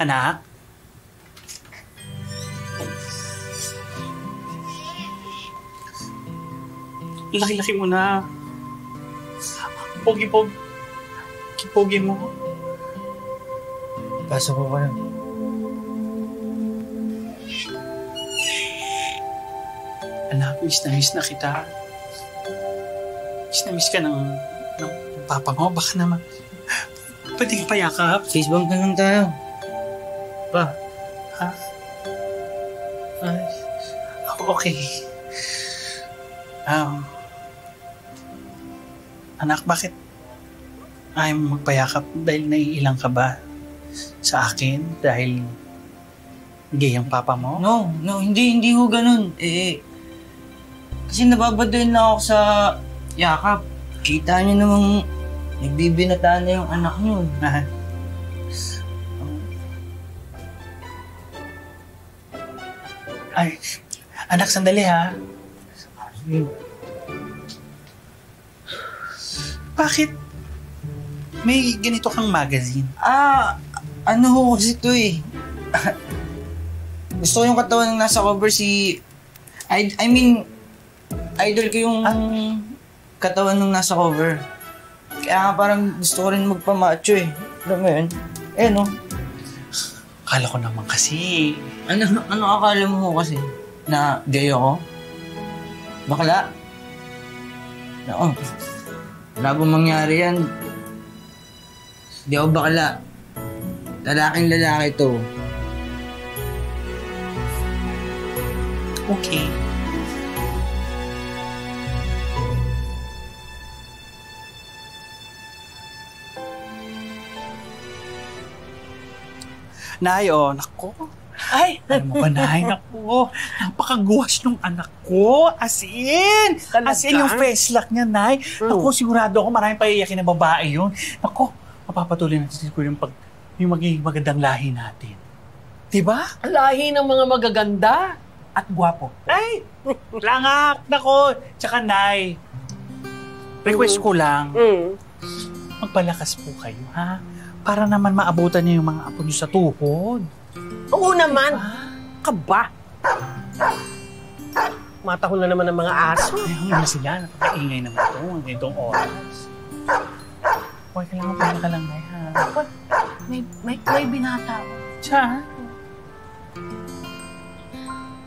Anak? Laki-laki mo na. Pogi mo. Pasok ko kayo. Anak, miss na kita. Miss ka ng papa mo. Baka naman. Pwede ka payakap. Face bump na lang tayo. Pa. Ha? Ay, okay. Anak, bakit ayaw mo magpayakap? Dahil naiilang ka ba sa akin? Dahil gay ang papa mo? No, hindi ho ganun. Kasi nababadoy na ako sa yakap. Kita niyo namang nagbibinataan na yung anak niyo. Ay, anak, sandali ha. Bakit may ganito kang magazine? Ano ho kasi ito eh. Gusto ko yung katawan ng nasa cover I mean, idol ko yung katawan ng nasa cover. Kaya parang gusto ko rin magpamacho eh. Alam mo yun? No? Akala ko naman kasi. Ano akala mo kasi? Na gay ako? Bakla? Oo. Wala bang mangyari yan? Di ako bakla. Lalaking lalaki to. Okay. Nay, naku. Ay, alam mo ba, Nay? Naku, napakaguwas nung anak ko. As in yung face lock niya, Nay. Naku, sigurado ako maraming paiyakin na babae yun. Naku, mapapatuloy natin siguro yung magiging magandang lahi natin. Diba? Lahi ng mga magaganda at gwapo. Ay, langak. Naku, tsaka, Nay, request ko lang, magpalakas po kayo, ha? Para naman maabutan niyo yung mga apo niyo sa tuhod. Oo naman. Kaba. Matahol na naman ng mga aso. Ay, hanggang na sila. Napakaingay naman ito. Ang ganitong oras. Huwag kailangan pala ka lang, Nay, ha? May binata. Siya?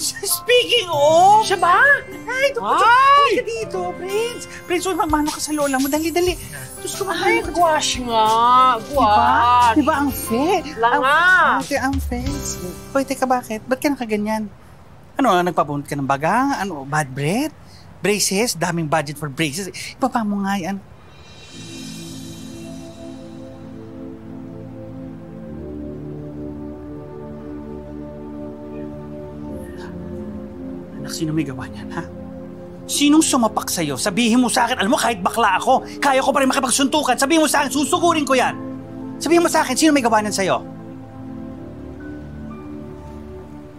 Speaking of! Siya ba? Ay, ka dito, Prince. Prince, huwag magmano ka sa lola mo. Dali. Diyos ko, ay, gwash nga. Gwash. Diba ang fe? Langa. Ang face. Hoy, teka, bakit? Ba't ka nakaganyan? Ano, nagpapunta ka ng baga? Ano, bad breath? Braces? Daming budget for braces. Ibaba mo nga yan. Anak, sino may gawa niyan, ha? Sinong sumapak sa'yo? Sabihin mo sa akin, alam mo, kahit bakla ako, kaya ko pa rin makipagsuntukan. Sabihin mo sa akin, susugurin ko yan. Sabihin mo sa akin, sino may gawa niyan sa'yo?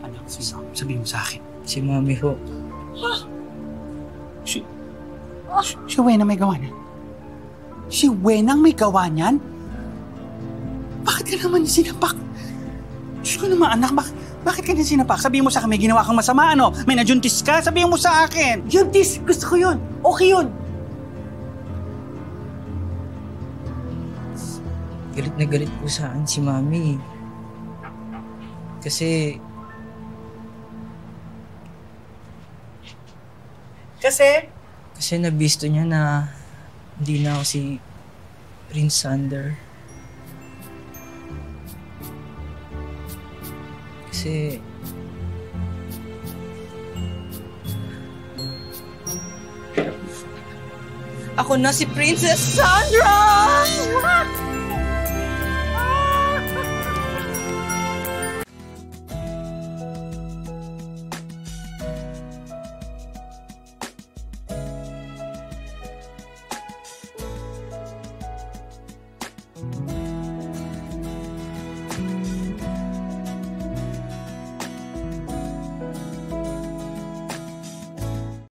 Anak, sabihin mo sa akin. Si Mami ho. Si Wenang may gawa niyan? Si Wenang may gawa niyan? Bakit ka naman sinapak? Diyos ko naman, anak, bakit ka niya sinapak? Sabihin mo sa akin, may ginawa kang masama, ano? May najuntis ka? Sabihin mo sa akin. Juntis! Gusto ko yun. Okay yun. Galit na galit po sa akin si Mami. Kasi nabisto niya na hindi na ako si Prince Sander. Kasi ako na si Princess Sandra!